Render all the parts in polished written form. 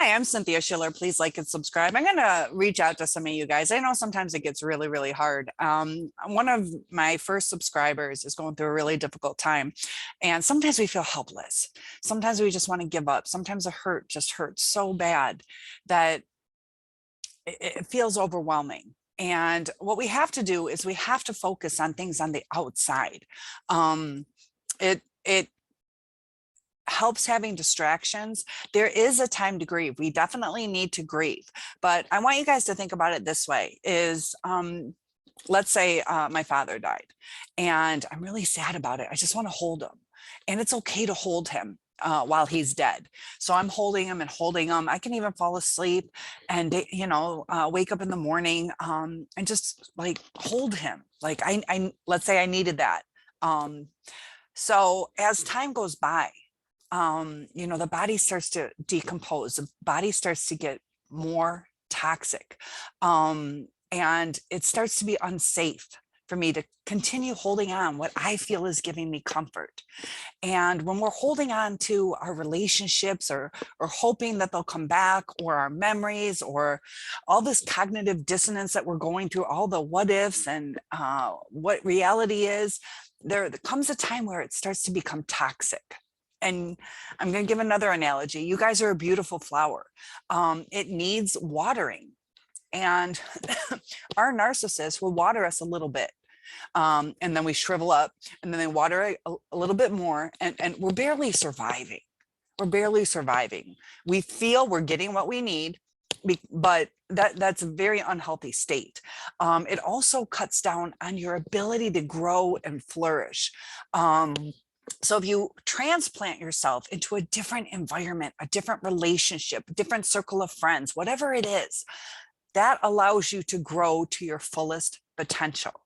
Hi, I'm Cynthia Schiller. Please like and subscribe. I'm going to reach out to some of you guys. I know sometimes it gets really, really hard. One of my first subscribers is going through a really difficult time. And sometimes we feel helpless. Sometimes we just want to give up. Sometimes the hurt just hurts so bad that it feels overwhelming. And what we have to do is we have to focus on things on the outside. It helps having distractions. There is a time to grieve. We definitely need to grieve, but I want you guys to think about it this way is, let's say my father died and I'm really sad about it. I just want to hold him, and it's okay to hold him while he's dead. So I'm holding him and holding him. I can even fall asleep and, wake up in the morning and just like hold him. Like let's say I needed that. So as time goes by, the body starts to decompose, the body starts to get more toxic, and it starts to be unsafe for me to continue holding on what I feel is giving me comfort. And when we're holding on to our relationships or hoping that they'll come back, or our memories, or all this cognitive dissonance that we're going through, all the what ifs and what reality is, there comes a time where it starts to become toxic. And I'm going to give another analogy. You guys are a beautiful flower. It needs watering. And our narcissist will water us a little bit. And then we shrivel up, and then they water it a little bit more. And we're barely surviving. We're barely surviving. We feel we're getting what we need, but that's a very unhealthy state. It also cuts down on your ability to grow and flourish. So if you transplant yourself into a different environment, a different relationship, a different circle of friends, whatever it is, that allows you to grow to your fullest potential,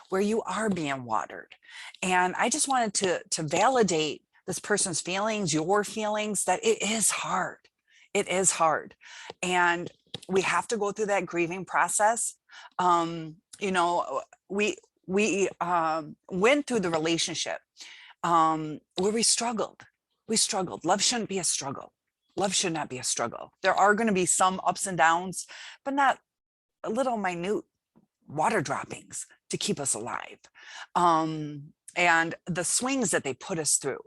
where you are being watered. And I just wanted to validate this person's feelings, your feelings, that it is hard. It is hard. And we have to go through that grieving process. We went through the relationship where we struggled. Love shouldn't be a struggle. Love should not be a struggle. There are going to be some ups and downs, but not a little minute water droppings to keep us alive. And the swings that they put us through,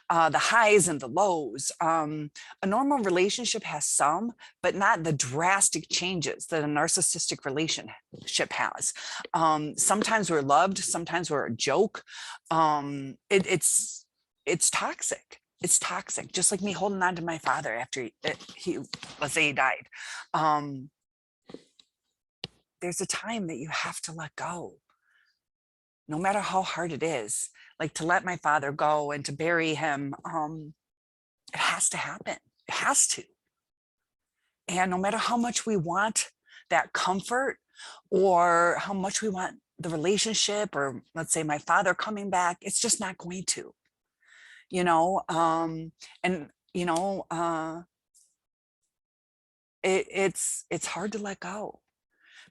the highs and the lows. A normal relationship has some, but not the drastic changes that a narcissistic relationship has. Sometimes we're loved, sometimes we're a joke. It's toxic. It's toxic, just like me holding on to my father after he let's say he died. There's a time that you have to let go. No matter how hard it is, like to let my father go and to bury him, it has to happen. It has to. And no matter how much we want that comfort, or how much we want the relationship, or let's say my father coming back, it's just not going to, it's hard to let go.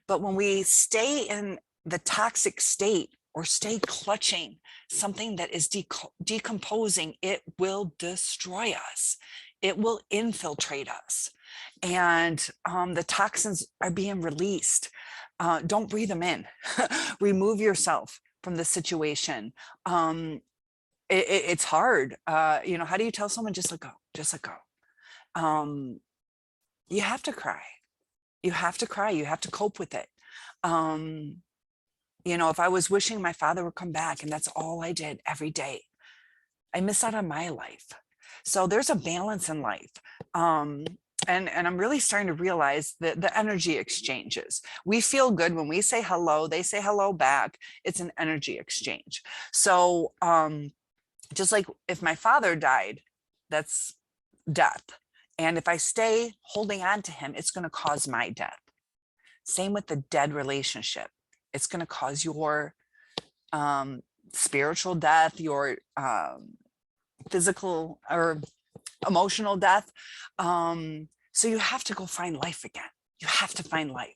But when we stay in the toxic state, or stay clutching something that is decomposing, it will destroy us. It will infiltrate us. And the toxins are being released. Don't breathe them in. Remove yourself from the situation. It's hard. How do you tell someone, just let go, just let go? You have to cry. You have to cry. You have to cope with it. If I was wishing my father would come back and that's all I did every day, I miss out on my life. So there's a balance in life. And I'm really starting to realize that the energy exchanges. We feel good when we say hello, they say hello back. It's an energy exchange. So just like if my father died, that's death. And if I stay holding on to him, it's going to cause my death. Same with the dead relationship. It's going to cause your spiritual death, your physical or emotional death. So you have to go find life again. You have to find life.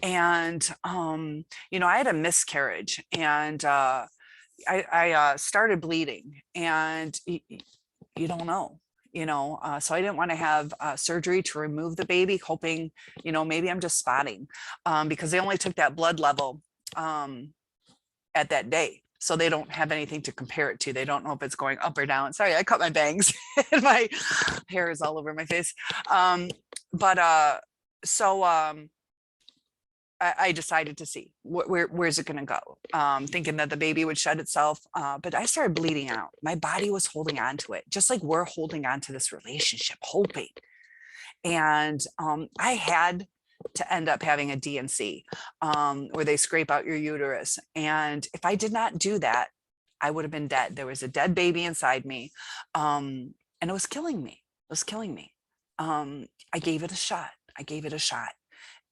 And, I had a miscarriage, and I started bleeding, and you don't know. So I didn't want to have surgery to remove the baby, hoping, maybe I'm just spotting, because they only took that blood level at that day. So they don't have anything to compare it to. They don't know if it's going up or down. Sorry, I cut my bangs and my hair is all over my face. I decided to see where's it going to go, thinking that the baby would shed itself. But I started bleeding out. My body was holding on to it, just like we're holding on to this relationship, hoping. And I had to end up having a D&C, where they scrape out your uterus. And if I did not do that, I would have been dead. There was a dead baby inside me, and it was killing me. It was killing me. I gave it a shot.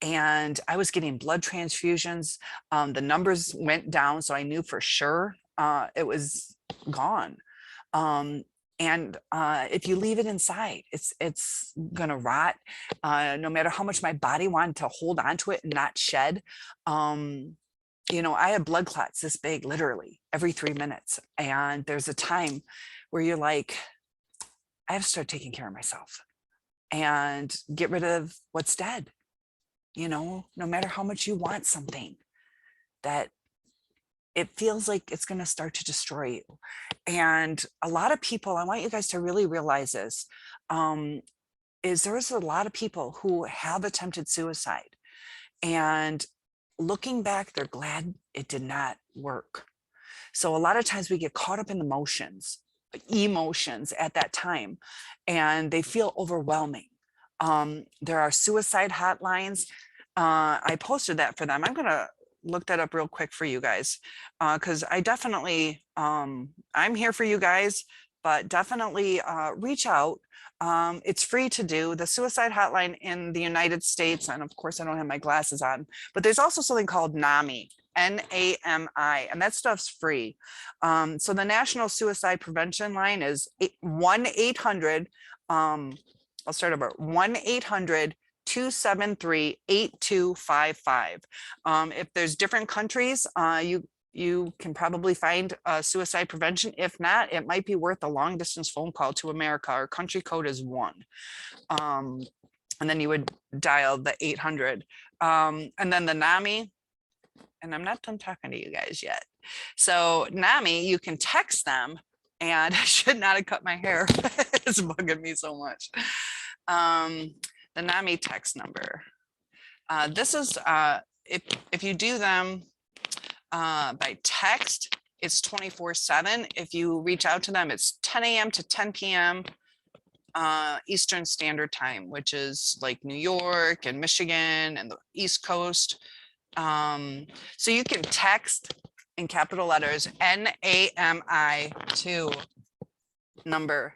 And I was getting blood transfusions. The numbers went down, so I knew for sure it was gone. And if you leave it inside, it's gonna rot. No matter how much my body wanted to hold on to it and not shed. I had blood clots this big, literally every 3 minutes. And there's a time where you're like, I have to start taking care of myself and get rid of what's dead. No matter how much you want something, that it feels like it's going to start to destroy you. And a lot of people, I want you guys to really realize this, is there's a lot of people who have attempted suicide, and looking back, they're glad it did not work. So a lot of times we get caught up in emotions at that time, and they feel overwhelming. There are suicide hotlines. I posted that for them. I'm going to look that up real quick for you guys, because I definitely, I'm here for you guys, but definitely reach out. It's free to do. The suicide hotline in the United States, and of course I don't have my glasses on, but there's also something called NAMI, NAMI, and that stuff's free. So the National Suicide Prevention Line is 1-800, I'll start over, 1-800-273-8255. If there's different countries, you can probably find suicide prevention. If not, it might be worth a long distance phone call to America. Our country code is 1. And then you would dial the 800. And then the NAMI, and I'm not done talking to you guys yet. So NAMI, you can text them, and I should not have cut my hair. It's bugging me so much. The NAMI text number. This is, if you do them by text, it's 24/7. If you reach out to them, it's 10 a.m. to 10 p.m. Eastern Standard Time, which is like New York and Michigan and the East Coast. So you can text in capital letters NAMI to number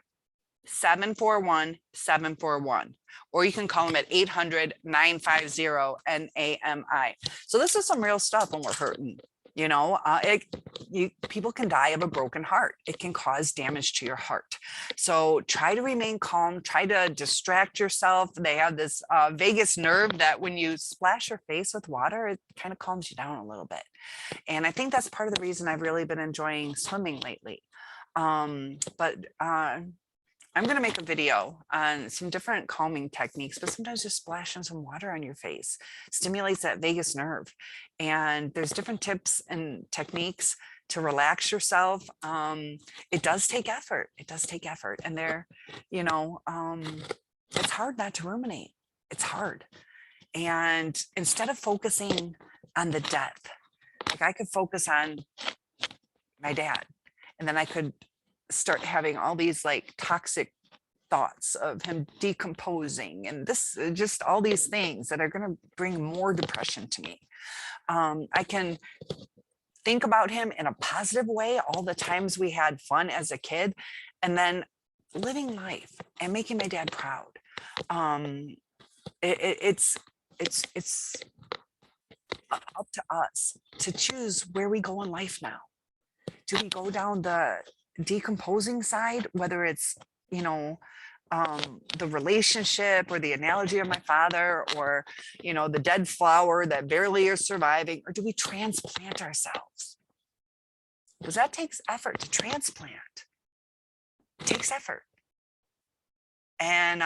741-741, or you can call them at 800-950-NAMI. So this is some real stuff when we're hurting. People can die of a broken heart. It can cause damage to your heart. So try to remain calm, try to distract yourself. They have this vagus nerve that when you splash your face with water, it kind of calms you down a little bit. And I think that's part of the reason I've really been enjoying swimming lately. I'm going to make a video on some different calming techniques, but sometimes just splashing some water on your face stimulates that vagus nerve. And there's different tips and techniques to relax yourself. It does take effort. And it's hard not to ruminate. It's hard. And instead of focusing on the death, like I could focus on my dad, and then I could start having all these like toxic thoughts of him decomposing, and this just all these things that are going to bring more depression to me. I can think about him in a positive way, all the times we had fun as a kid, and then living life and making my dad proud. It's up to us to choose where we go in life now. Do we go down the decomposing side, whether it's the relationship or the analogy of my father, or the dead flower that barely is surviving, or do we transplant ourselves? Because that takes effort to transplant. It takes effort. And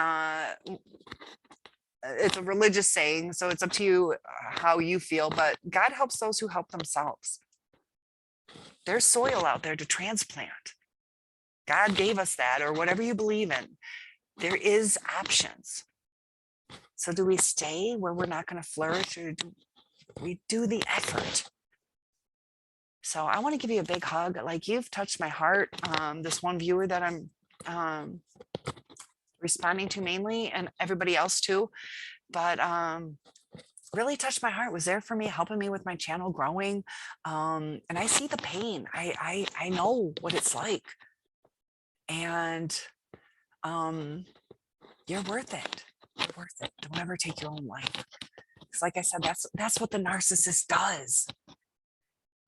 it's a religious saying, so it's up to you how you feel, but God helps those who help themselves. There's soil out there to transplant. God gave us that, or whatever you believe in. There is options. So do we stay where we're not going to flourish, or do we do the effort? So I want to give you a big hug. Like, you've touched my heart. This one viewer that I'm responding to mainly, and everybody else too, but really touched my heart, was there for me, helping me with my channel growing. And I see the pain. I know what it's like. And you're worth it. You're worth it. Don't ever take your own life. Because like I said, that's what the narcissist does,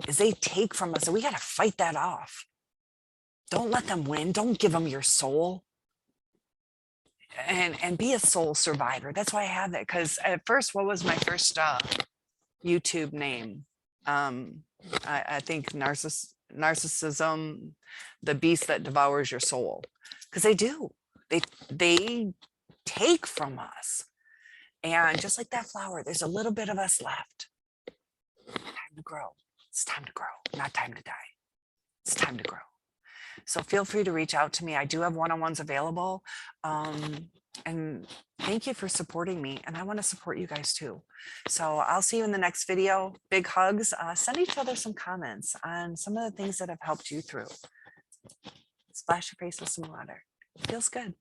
is they take from us, and we got to fight that off. Don't let them win. Don't give them your soul. And be a soul survivor. That's why I have it. Because at first, what was my first YouTube name? I think narcissism, the beast that devours your soul. Because they do. They take from us. And just like that flower, there's a little bit of us left. Time to grow. It's time to grow, not time to die. It's time to grow. So feel free to reach out to me. I do have one-on-ones available. And thank you for supporting me. And I want to support you guys too. So I'll see you in the next video. Big hugs. Send each other some comments on some of the things that have helped you through. Splash your face with some water. Feels good.